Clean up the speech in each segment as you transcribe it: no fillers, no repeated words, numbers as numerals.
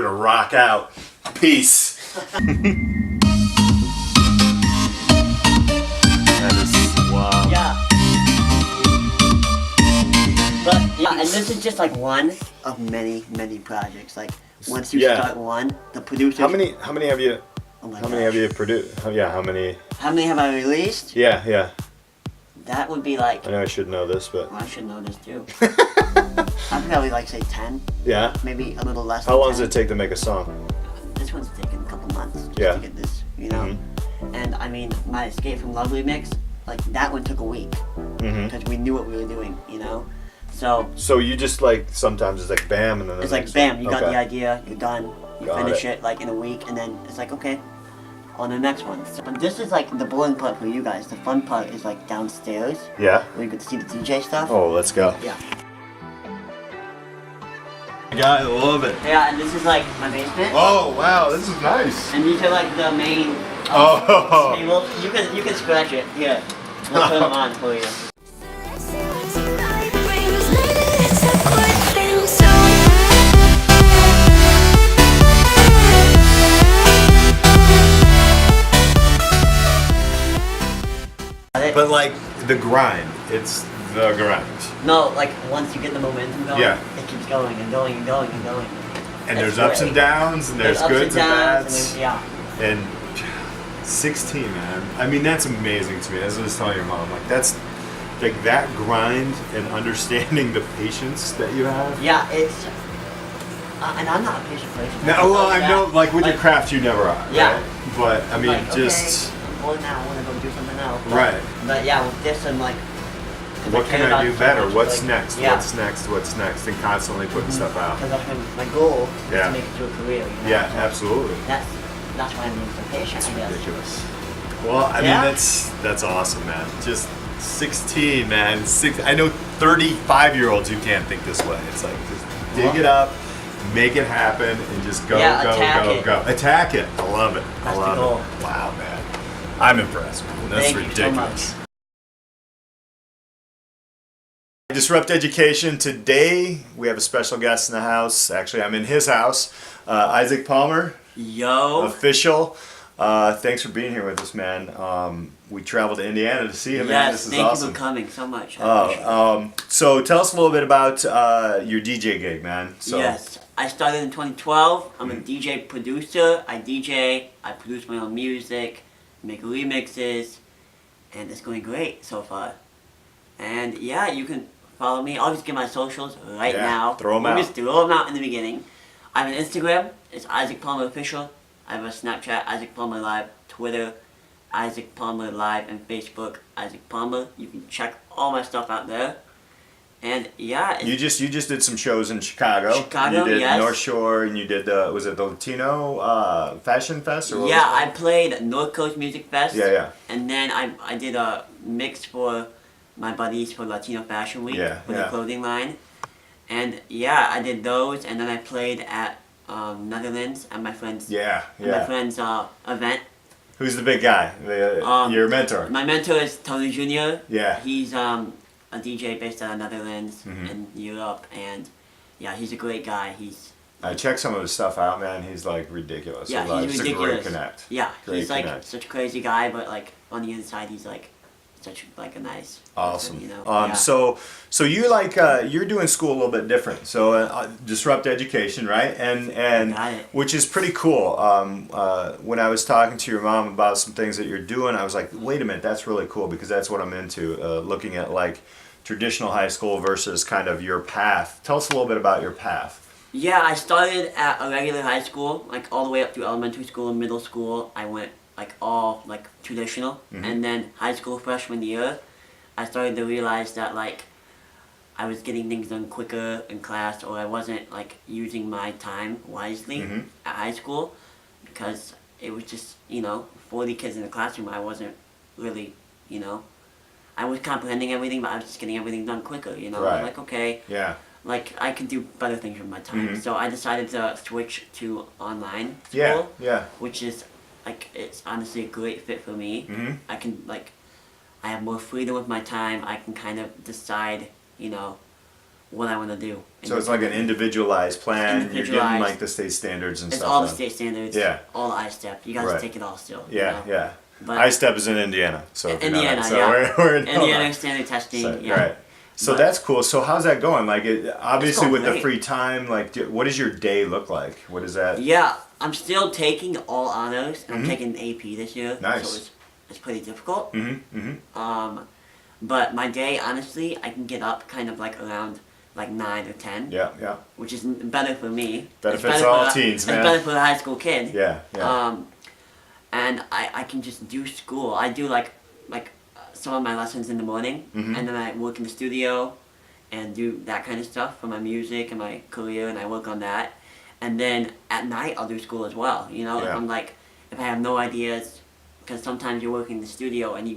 gonna rock out. Peace. That is wow. Yeah. But yeah, and this is just like one of many projects. Like once you start one, the producers. How many have you? Oh my how many have you produced? Yeah, how many? How many have I released? Yeah. That would be like. I know I should know this, but. Well, I should know this too. I'd probably like say 10. Yeah. Maybe a little less. How long does it take to make a song? This one's taken a couple months just Yeah. to get this, you know. And I mean, my Escape from Love remix, like that one took a week because we knew what we were doing, you know. So you just like sometimes it's like bam and then it's like bam, you got the idea, you're done, you finish it like in a week, and then it's like okay, on the next one. So, but this is like the boring part for you guys. The fun part is like downstairs. Yeah. Where you get to see the DJ stuff. Oh, let's go. Yeah. I love it. Yeah, and this is like my basement. Oh wow, this is nice. And these are like the main. Oh. Tables. You can scratch it. Here, we'll put them on for you. But like the grind, it's the grind. No, like once you get the momentum going, it keeps going and going and going and going. And there's ups and downs, and there's goods and bads. And 16, man. I mean, that's amazing to me. As I was telling your mom, like that's like that grind and understanding the patience that you have. Yeah, it's. And I'm not a patient person. No, well, I know, like with your craft, you never are. Yeah. Right? But I mean, like, just. Okay, I'm bored now. I want to go do something else. Right. But yeah, with this, I'm like. What can I do better? What's like, next? Yeah. What's next? What's next? And constantly putting stuff out. Because that's my goal is Yeah. to make it to a career. You know? Yeah, So absolutely. That's why I'm being so patient. That's I guess. ridiculous. Well, I mean, that's awesome, man. Just 16, man. I know 35-year-olds who can't think this way. It's like just dig it up, make it happen, and just go, go. Attack it. I love it. I love it. Wow, man. I'm impressed, man. That's ridiculous. So much. Disrupt Education. Today we have a special guest in the house. Actually, I'm in his house. Isaac Palmer. Yo. Official. Thanks for being here with us, man. We traveled to Indiana to see him. Yes, This is thank awesome. you for coming so much. So tell us a little bit about your DJ gig, man. So. Yes, I started in 2012. I'm a DJ producer. I DJ. I produce my own music, make remixes, and it's going great so far. And yeah, you can follow me. I'll just get my socials right now. Throw them out. Just throw them out in the beginning. I have an Instagram. It's Isaac Palmer Official. I have a Snapchat, Isaac Palmer Live, Twitter, Isaac Palmer Live, and Facebook, Isaac Palmer. You can check all my stuff out there. And yeah, you just did some shows in Chicago. Chicago, you did yes. North Shore, and you did was it the Latino Fashion Fest? Or what yeah, was I played North Coast Music Fest. Yeah. And then I did a mix for my buddies for Latino Fashion Week for the clothing line. And yeah, I did those, and then I played at Netherlands at my friend's my friend's event. Who's the big guy? Your mentor? My mentor is Tony Jr. Yeah. He's a DJ based out of Netherlands in Europe, and yeah, he's a great guy. I checked some of his stuff out, man. He's like ridiculous. Yeah, he's ridiculous. It's a great connect. Yeah, he's like connect. such a crazy guy, but like on the inside, he's like such like a nice awesome person, you know? So you like you're doing school a little bit different, so Disrupt Education, right? And which is pretty cool. When I was talking to your mom about some things that you're doing, I was like, wait a minute, that's really cool, because that's what I'm into, looking at like traditional high school versus kind of your path. Tell us a little bit about your path. Yeah, I started at a regular high school, like all the way up through elementary school and middle school. I went like all like traditional, and then high school freshman year, I started to realize that like I was getting things done quicker in class, or I wasn't like using my time wisely at high school, because it was just 40 kids in the classroom. I wasn't really I was comprehending everything, but I was just getting everything done quicker. Right. Like okay. Yeah. Like I can do better things with my time, so I decided to switch to online school, which is like it's honestly a great fit for me. I can I have more freedom with my time. I can kind of decide, what I want to do. So it's like an individualized plan. You're getting Individualized. like the state standards and It's stuff. all the then. state standards. Yeah. All the ISTEP. You guys Right. take it all still. Yeah, you know? yeah. But ISTEP is in Indiana, so if you know Indiana, that. So yeah. we're in Indiana standard testing. So, yeah. Right. So But- that's cool. So how's that going? Like, obviously going with the great. free time, like, what does your day look like? What is that? Yeah, I'm still taking all honors. And I'm Mhm. taking AP this year. Nice. So it's pretty difficult. Mm-hmm. Mm-hmm. But my day, honestly, I can get up kind of like around like 9 or 10, Yeah, yeah, which is better for me. It's Benefits better all for teens, the, man. It's better for the high school kid. yeah, yeah. And I can just do school. I do like some of my lessons in the morning, Mhm. and then I work in the studio and do that kind of stuff for my music and my career, and I work on that. And then at night I'll do school as well. You know, Yeah. if I have no ideas, because sometimes you're working in the studio and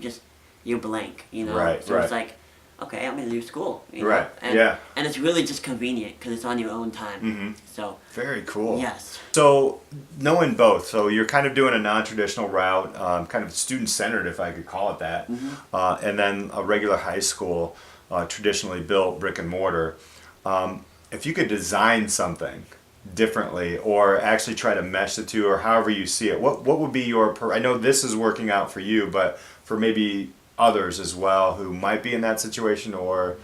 you're blank. You know, Right, so right. it's like, okay, I'm gonna do school. You know? Right, And, yeah. And it's really just convenient because it's on your own time. Mhm. So Very cool. yes. So knowing both, so you're kind of doing a non-traditional route, kind of student-centered, if I could call it that, and then a regular high school, traditionally built brick and mortar. If you could design something differently, or actually try to mesh the two, or however you see it, what would be your? I know this is working out for you, but for maybe others as well who might be in that situation, or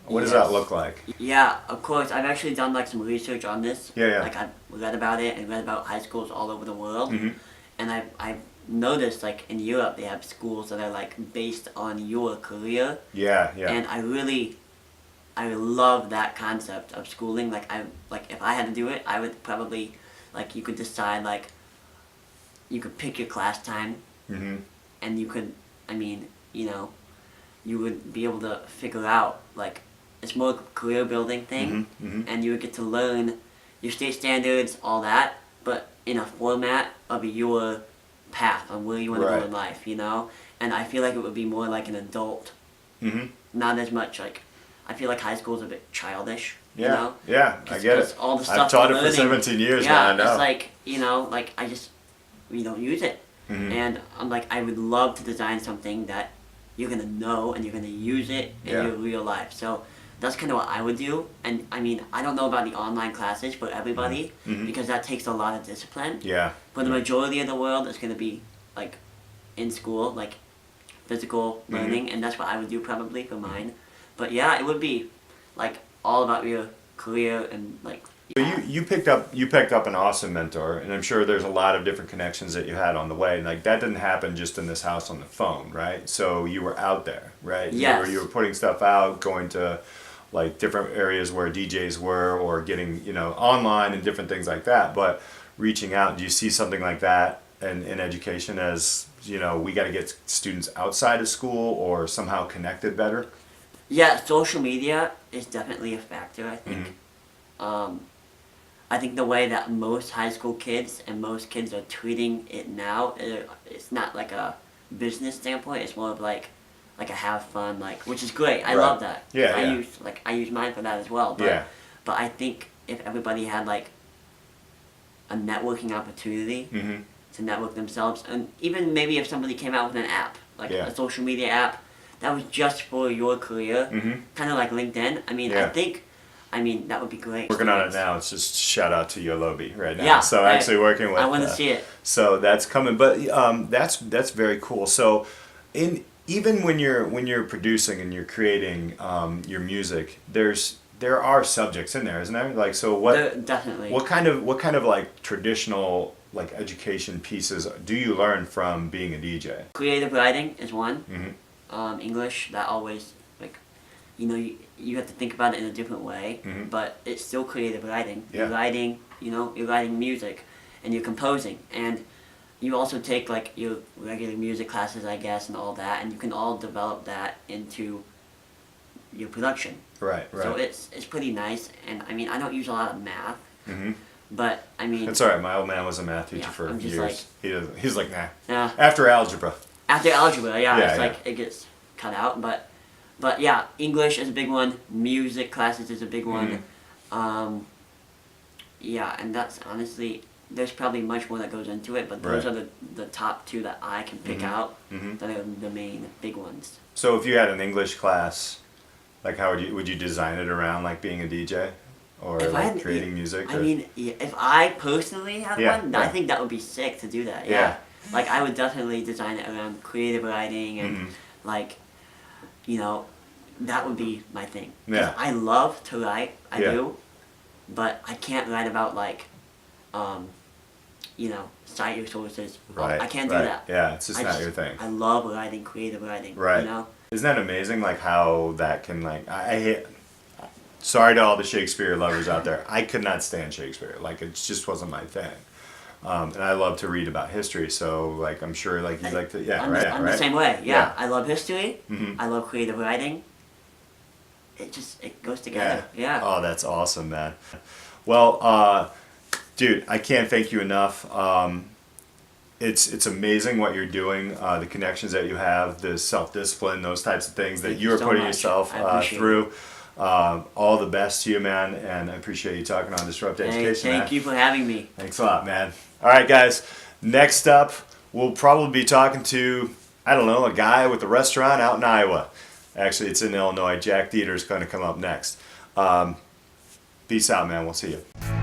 what does that Yes. look like? Yeah, of course. I've actually done like some research on this. Yeah, yeah. Like I've read about it and read about high schools all over the world, Mhm. and I've noticed like in Europe they have schools that are like based on your career, Yeah, yeah. and I love that concept of schooling. Like if I had to do it, I would probably like you could decide like you could pick your class time, Mm-hmm. and you could, I mean, you know, you would be able to figure out like it's more a career building thing, Mhm, mhm. and you would get to learn your state standards, all that, but in a format of your path on where you want to Right. go in life, you know. And I feel like it would be more like an adult, Mm-hmm. not as much like. I feel like high school is a bit childish, Yeah, you know. yeah, I get 'Cause it. all the I've stuff taught it we're for learning- 17 years yeah, now. I know. it's like like we don't use it. Mhm. And I'm like, I would love to design something that you're gonna know and you're gonna use it in Yeah. your real life. So that's kind of what I would do. And I mean, I don't know about the online classes for everybody Mhm. because that takes a lot of discipline. Yeah. For the majority of the world, it's gonna be like in school, like physical Mm-hmm. learning, and that's what I would do probably for mine. But yeah, it would be like all about your career and like. So yeah. you picked up an awesome mentor, and I'm sure there's a lot of different connections that you had on the way. And like that didn't happen just in this house on the phone, right? So you were out there, right? Yes. You were putting stuff out, going to like different areas where DJs were, or getting online and different things like that. But reaching out, do you see something like that in education as we got to get students outside of school or somehow connected better? Yeah, social media is definitely a factor, I think. I think the way that most high school kids and most kids are treating it now, it's not like a business standpoint, it's more of like a have fun, which is great. I Right. love that. Yeah, I yeah. use mine for that as well. But, Yeah. but I think if everybody had like a networking opportunity Mm-hmm. to network themselves, and even maybe if somebody came out with an app, like Yeah. a social media app, that was just for your career, Mhm. kind of like LinkedIn. I mean, Yeah. I mean that would be great. Working on it Students. now. It's just shout out to Yolobi right now. Yeah, So right. actually working with. I want to see it. So that's coming, but that's very cool. So, even when you're producing and you're creating your music, there are subjects in there, isn't there? Like, so Definitely. what kind of like traditional like education pieces do you learn from being a DJ? Creative writing is one. Mm-hmm. English, that always you have to think about it in a different way, Mhm. but it's still creative writing. Yeah. You're writing, you're writing music, and you're composing, and you also take like your regular music classes, I guess, and all that, and you can all develop that into your production. Right, right. So it's pretty nice, and I mean I don't use a lot of math, Mm-hmm. but I mean It's all right. My old man was a math teacher Yeah, for I'm just years. He's like, nah. yeah. After algebra. After algebra, Yeah, it's yeah. like it gets cut out, but yeah, English is a big one. Music classes is a big one. Mm-hmm. Yeah, and that's honestly there's probably much more that goes into it, but those Right. are the top two that I can pick Mhm. out Mhm. that are the main big ones. So if you had an English class, Like how would you design it around like being a DJ or If I like had- creating music? I or- mean, if I personally had Yeah, one, yeah. I think that would be sick to do that. Yeah. Yeah. Like I would definitely design it around creative writing and Mhm. like, you know, that would be my thing. 'Cause Yeah. I love to write. I Yeah. do, but I can't write about like, you know, cite your sources. Right. I can't right. do that. Yeah, it's just I not your thing. I love writing, creative writing. Right. You know. Isn't that amazing? Like how that can like I hate. Sorry to all the Shakespeare lovers out there. I could not stand Shakespeare. Like it just wasn't my thing. And I love to read about history. So like I'm sure like you like to I'm right I'm right. the same way. Yeah. Yeah. I love history. Mhm. I love creative writing. It goes together. Yeah. Oh, that's awesome, man. Well, dude, I can't thank you enough. It's amazing what you're doing, the connections that you have, the self-discipline, those types of things that Thank you you are so putting much. yourself I appreciate through. All the best to you, man, and I appreciate you talking on Disrupt Hey, Education. thank man. you for having me. Thanks a lot, man. All right, guys. Next up, we'll probably be talking to, I don't know, a guy with a restaurant out in Iowa. Actually, it's in Illinois. Jack Dieter's going to come up next. Peace out, man. We'll see you.